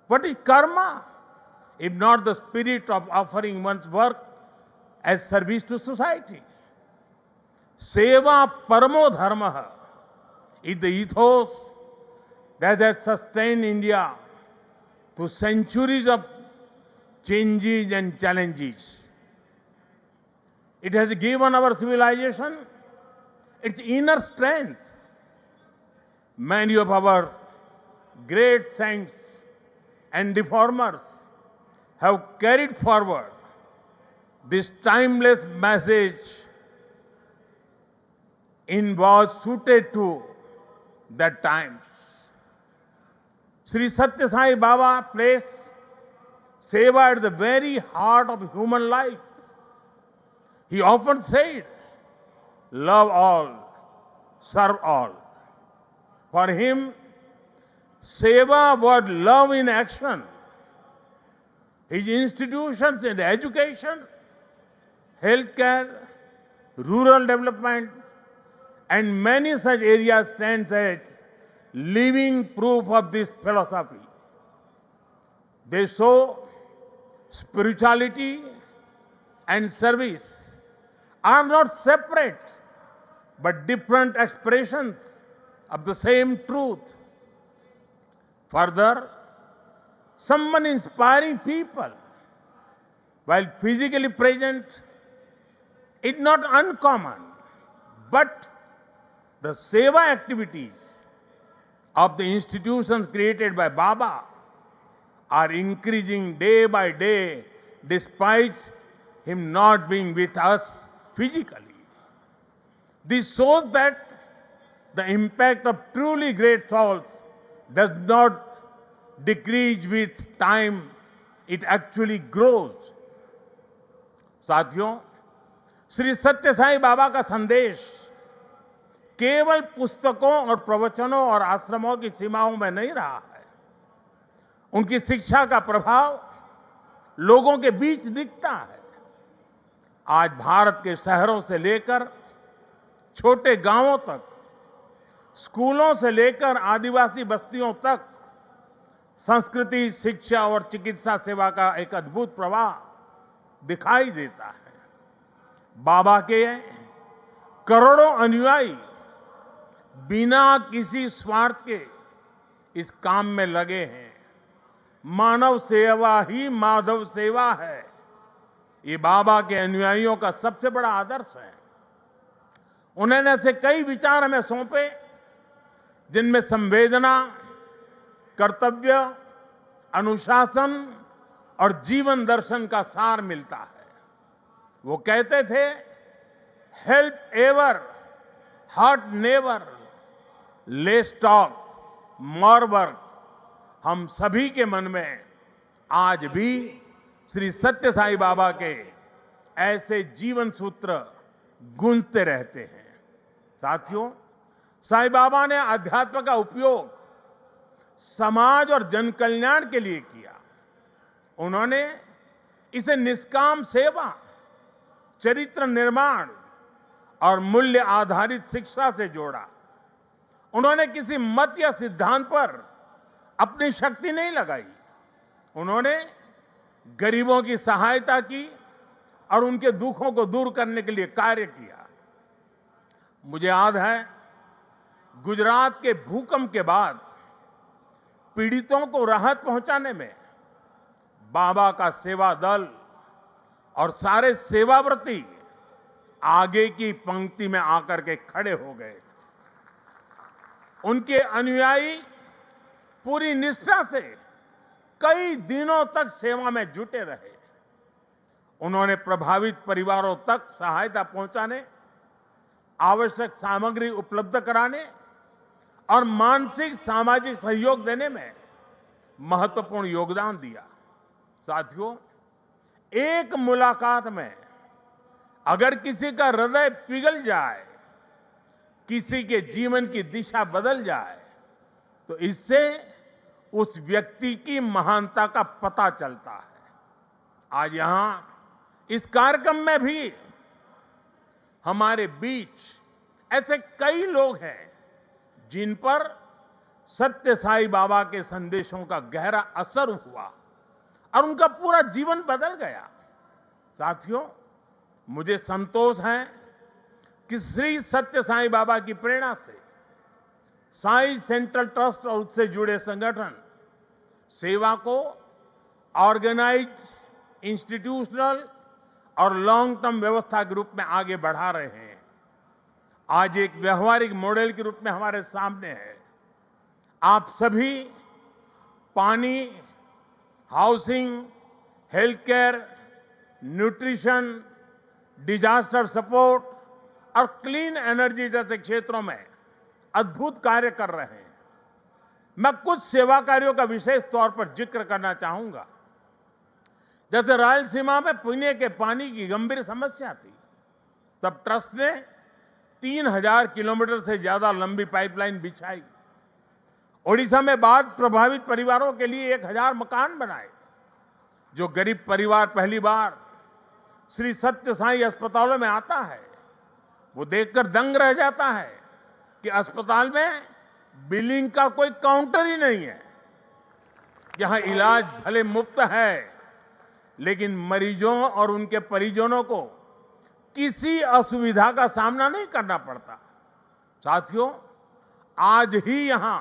What is karma if not the spirit of offering one's work as service to society? Seva paramo dharma is the ethos that has sustained India through centuries of changes and challenges. It has given our civilization its inner strength. Many of our great saints and reformers have carried forward this timeless message in was suited to the times. Sri Satya Sai Baba placed seva at the very heart of human life. He often said, love all, serve all. For him, seva was love in action. His institutions in education, healthcare, rural development, and many such areas stand as living proof of this philosophy. They show spirituality and service are not separate but different expressions of the same truth. Further, someone inspiring people while physically present is not uncommon, but the seva activities of the institutions created by Baba are increasing day by day despite him not being with us physically. This shows that the impact of truly great souls does not decrease with time, it actually grows. साथियों, श्री सत्य साई बाबा का संदेश केवल पुस्तकों और प्रवचनों और आश्रमों की सीमाओं में नहीं रहा है। उनकी शिक्षा का प्रभाव लोगों के बीच दिखता है। आज भारत के शहरों से लेकर छोटे गांवों तक, स्कूलों से लेकर आदिवासी बस्तियों तक संस्कृति, शिक्षा और चिकित्सा सेवा का एक अद्भुत प्रवाह दिखाई देता है। बाबा के करोड़ों अनुयायी बिना किसी स्वार्थ के इस काम में लगे हैं। मानव सेवा ही माधव सेवा है, ये बाबा के अनुयायियों का सबसे बड़ा आदर्श है। उन्होंने ऐसे कई विचार हमें सौंपे जिनमें संवेदना, कर्तव्य, अनुशासन और जीवन दर्शन का सार मिलता है। वो कहते थे, help ever, hurt never, less talk, more work. हम सभी के मन में आज भी श्री सत्य साई बाबा के ऐसे जीवन सूत्र गूंजते रहते हैं। साथियों, साई बाबा ने अध्यात्म का उपयोग समाज और जन कल्याण के लिए किया। उन्होंने इसे निष्काम सेवा, चरित्र निर्माण और मूल्य आधारित शिक्षा से जोड़ा। उन्होंने किसी मत या सिद्धांत पर अपनी शक्ति नहीं लगाई। उन्होंने गरीबों की सहायता की और उनके दुखों को दूर करने के लिए कार्य किया। मुझे याद है, गुजरात के भूकंप के बाद पीड़ितों को राहत पहुंचाने में बाबा का सेवा दल और सारे सेवाव्रती आगे की पंक्ति में आकर के खड़े हो गए थे। उनके अनुयायी पूरी निष्ठा से कई दिनों तक सेवा में जुटे रहे। उन्होंने प्रभावित परिवारों तक सहायता पहुंचाने, आवश्यक सामग्री उपलब्ध कराने और मानसिक सामाजिक सहयोग देने में महत्वपूर्ण योगदान दिया। साथियों, एक मुलाकात में अगर किसी का हृदय पिघल जाए, किसी के जीवन की दिशा बदल जाए, तो इससे उस व्यक्ति की महानता का पता चलता है। आज यहां इस कार्यक्रम में भी हमारे बीच ऐसे कई लोग हैं जिन पर सत्य साई बाबा के संदेशों का गहरा असर हुआ और उनका पूरा जीवन बदल गया। साथियों, मुझे संतोष है कि श्री सत्य साई बाबा की प्रेरणा से साई सेंट्रल ट्रस्ट और उससे जुड़े संगठन सेवा को ऑर्गेनाइज, इंस्टीट्यूशनल और लॉन्ग टर्म व्यवस्था के रूप में आगे बढ़ा रहे हैं। आज एक व्यवहारिक मॉडल के रूप में हमारे सामने है। आप सभी पानी, housing, health care, nutrition, disaster support और क्लीन एनर्जी जैसे क्षेत्रों में अद्भुत कार्य कर रहे हैं। मैं कुछ सेवा कार्यों का विशेष तौर पर जिक्र करना चाहूंगा। जैसे रायलसीमा में पीने के पानी की गंभीर समस्या थी, तब ट्रस्ट ने 3000 किलोमीटर से ज्यादा लंबी पाइपलाइन बिछाई। ओडिशा में बाढ़ प्रभावित परिवारों के लिए 1000 मकान बनाए। जो गरीब परिवार पहली बार श्री सत्य साई अस्पतालों में आता है, वो देखकर दंग रह जाता है कि अस्पताल में बिलिंग का कोई काउंटर ही नहीं है। यहां इलाज भले मुफ्त है, लेकिन मरीजों और उनके परिजनों को किसी असुविधा का सामना नहीं करना पड़ता। साथियों, आज ही यहां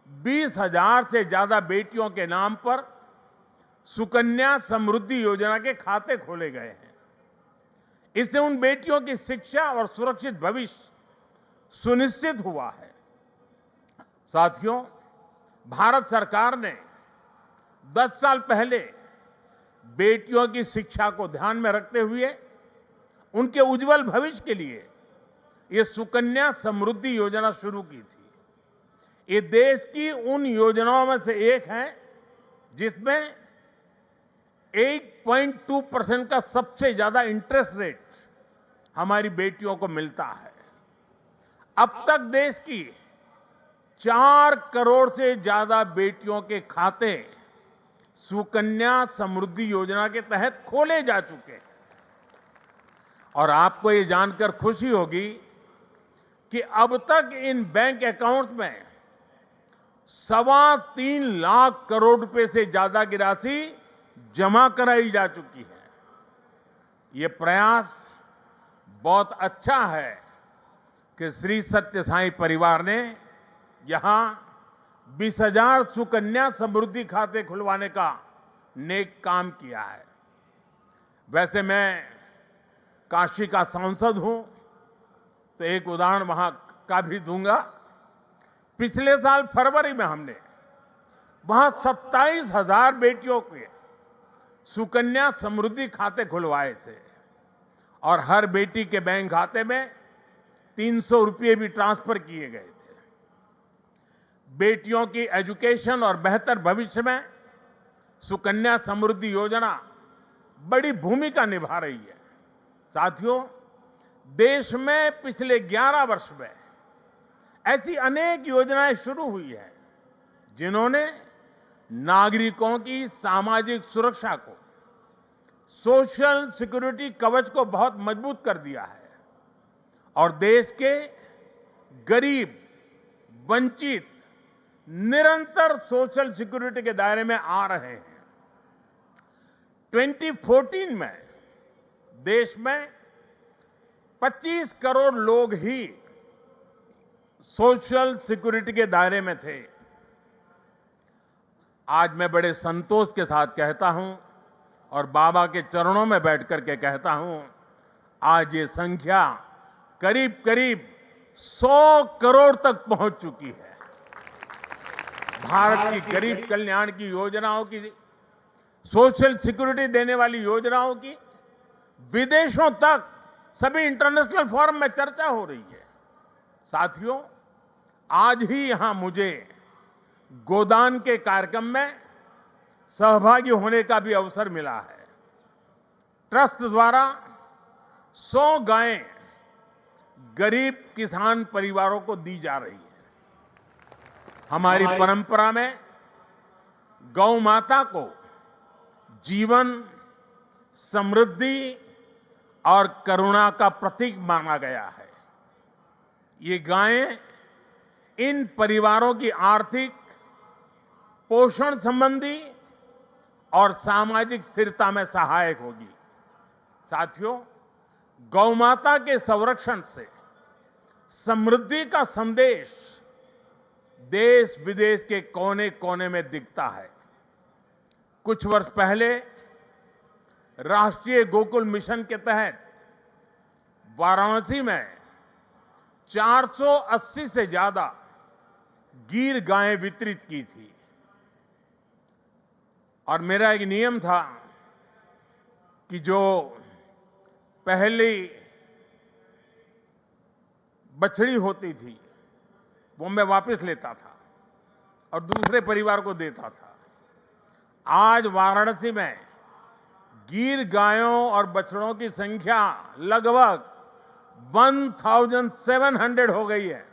20,000 से ज्यादा बेटियों के नाम पर सुकन्या समृद्धि योजना के खाते खोले गए हैं। इससे उन बेटियों की शिक्षा और सुरक्षित भविष्य सुनिश्चित हुआ है। साथियों, भारत सरकार ने 10 साल पहले बेटियों की शिक्षा को ध्यान में रखते हुए उनके उज्जवल भविष्य के लिए ये सुकन्या समृद्धि योजना शुरू की थी। ये देश की उन योजनाओं में से एक है जिसमें 8.2% का सबसे ज्यादा इंटरेस्ट रेट हमारी बेटियों को मिलता है। अब तक देश की 4 करोड़ से ज्यादा बेटियों के खाते सुकन्या समृद्धि योजना के तहत खोले जा चुके हैं। और आपको ये जानकर खुशी होगी कि अब तक इन बैंक अकाउंट्स में 3.25 लाख करोड़ रुपए से ज्यादा की राशि जमा कराई जा चुकी है। ये प्रयास बहुत अच्छा है कि श्री सत्य साई परिवार ने यहां 20,000 सुकन्या समृद्धि खाते खुलवाने का नेक काम किया है। वैसे मैं काशी का सांसद हूं, तो एक उदाहरण वहां का भी दूंगा। पिछले साल फरवरी में हमने वहां 27,000 बेटियों के सुकन्या समृद्धि खाते खुलवाए थे और हर बेटी के बैंक खाते में 300 रुपये भी ट्रांसफर किए गए थे। बेटियों की एजुकेशन और बेहतर भविष्य में सुकन्या समृद्धि योजना बड़ी भूमिका निभा रही है। साथियों, देश में पिछले 11 वर्ष में ऐसी अनेक योजनाएं शुरू हुई है जिन्होंने नागरिकों की सामाजिक सुरक्षा को, सोशल सिक्योरिटी कवच को बहुत मजबूत कर दिया है और देश के गरीब, वंचित निरंतर सोशल सिक्योरिटी के दायरे में आ रहे हैं। 2014 में देश में 25 करोड़ लोग ही सोशल सिक्योरिटी के दायरे में थे। आज मैं बड़े संतोष के साथ कहता हूं और बाबा के चरणों में बैठ करके कहता हूं, आज ये संख्या करीब करीब 100 करोड़ तक पहुंच चुकी है। भारत की गरीब कल्याण की योजनाओं की, सोशल सिक्योरिटी देने वाली योजनाओं की विदेशों तक सभी इंटरनेशनल फोरम में चर्चा हो रही है। साथियों, आज ही यहां मुझे गोदान के कार्यक्रम में सहभागी होने का भी अवसर मिला है। ट्रस्ट द्वारा 100 गायें गरीब किसान परिवारों को दी जा रही है। हमारी परंपरा में गौ माता को जीवन, समृद्धि और करुणा का प्रतीक माना गया है। ये गायें इन परिवारों की आर्थिक, पोषण संबंधी और सामाजिक स्थिरता में सहायक होगी। साथियों, गौमाता के संरक्षण से समृद्धि का संदेश देश विदेश के कोने कोने में दिखता है। कुछ वर्ष पहले राष्ट्रीय गोकुल मिशन के तहत वाराणसी में 480 से ज्यादा गीर गायें वितरित की थी और मेरा एक नियम था कि जो पहली बछड़ी होती थी वो मैं वापस लेता था और दूसरे परिवार को देता था। आज वाराणसी में गीर गायों और बछड़ों की संख्या लगभग 1700 हो गई है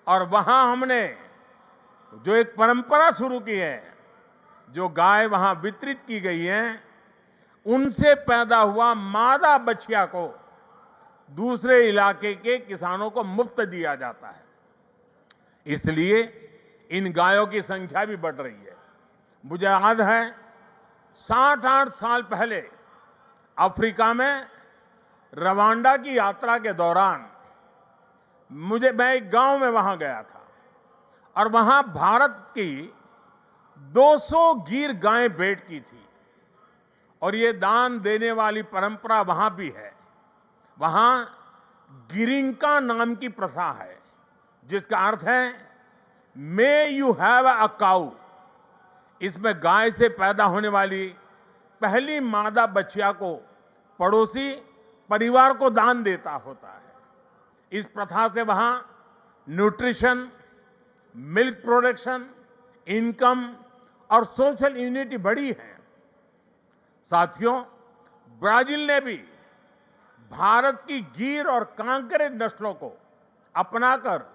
और वहां हमने जो एक परंपरा शुरू की है, जो गाय वहां वितरित की गई है, उनसे पैदा हुआ मादा बछिया को दूसरे इलाके के किसानों को मुफ्त दिया जाता है। इसलिए इन गायों की संख्या भी बढ़ रही है। मुझे याद है 60-8 साल पहले अफ्रीका में रवांडा की यात्रा के दौरान मैं एक गांव में वहां गया था और वहां भारत की 200 गीर गायें भेंट की थी और ये दान देने वाली परंपरा वहां भी है। वहां गिरिंका नाम की प्रथा है जिसका अर्थ है मे यू हैव अ काऊ। इसमें गाय से पैदा होने वाली पहली मादा बछिया को पड़ोसी परिवार को दान देता होता है। इस प्रथा से वहां न्यूट्रिशन, मिल्क प्रोडक्शन, इनकम और सोशल यूनिटी बढ़ी है। साथियों, ब्राजील ने भी भारत की गीर और कांकरे नस्लों को अपनाकर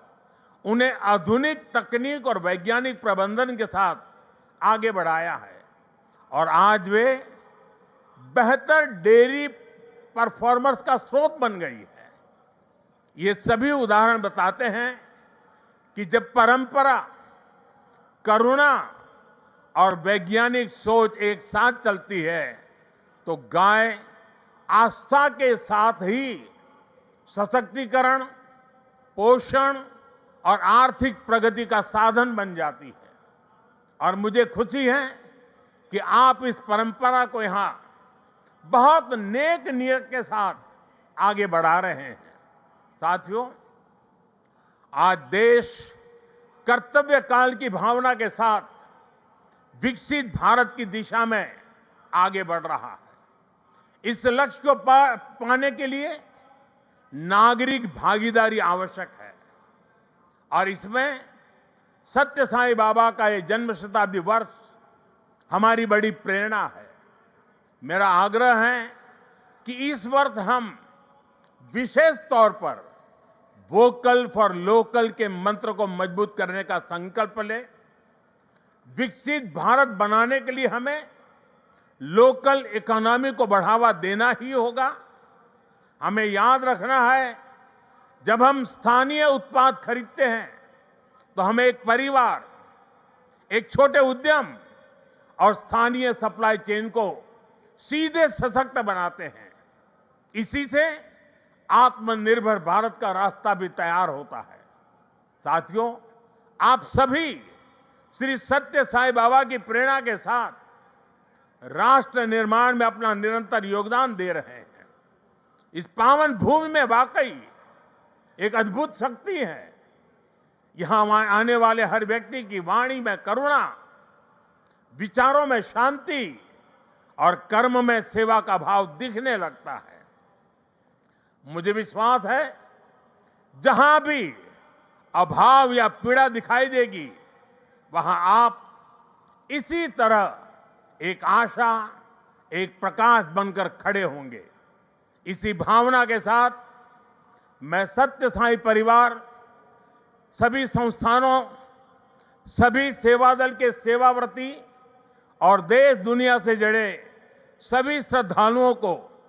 उन्हें आधुनिक तकनीक और वैज्ञानिक प्रबंधन के साथ आगे बढ़ाया है और आज वे बेहतर डेयरी परफॉर्मर्स का स्रोत बन गई है। ये सभी उदाहरण बताते हैं कि जब परंपरा, करुणा और वैज्ञानिक सोच एक साथ चलती है तो गाय आस्था के साथ ही सशक्तिकरण, पोषण और आर्थिक प्रगति का साधन बन जाती है। और मुझे खुशी है कि आप इस परंपरा को यहां बहुत नेक नियत के साथ आगे बढ़ा रहे हैं। साथियों, आज देश कर्तव्य काल की भावना के साथ विकसित भारत की दिशा में आगे बढ़ रहा है। इस लक्ष्य को पाने के लिए नागरिक भागीदारी आवश्यक है और इसमें सत्य साईं बाबा का ये जन्म शताब्दी वर्ष हमारी बड़ी प्रेरणा है। मेरा आग्रह है कि इस वर्ष हम विशेष तौर पर वोकल फॉर लोकल के मंत्र को मजबूत करने का संकल्प लें। विकसित भारत बनाने के लिए हमें लोकल इकोनॉमी को बढ़ावा देना ही होगा। हमें याद रखना है, जब हम स्थानीय उत्पाद खरीदते हैं तो हमें एक परिवार, एक छोटे उद्यम और स्थानीय सप्लाई चेन को सीधे सशक्त बनाते हैं। इसी से आत्मनिर्भर भारत का रास्ता भी तैयार होता है। साथियों, आप सभी श्री सत्य साईं बाबा की प्रेरणा के साथ राष्ट्र निर्माण में अपना निरंतर योगदान दे रहे हैं। इस पावन भूमि में वाकई एक अद्भुत शक्ति है। यहां आने वाले हर व्यक्ति की वाणी में करुणा, विचारों में शांति और कर्म में सेवा का भाव दिखने लगता है। मुझे विश्वास है, जहां भी अभाव या पीड़ा दिखाई देगी, वहां आप इसी तरह एक आशा, एक प्रकाश बनकर खड़े होंगे। इसी भावना के साथ मैं सत्य साईं परिवार, सभी संस्थानों, सभी सेवा दल के सेवाव्रती और देश दुनिया से जुड़े सभी श्रद्धालुओं को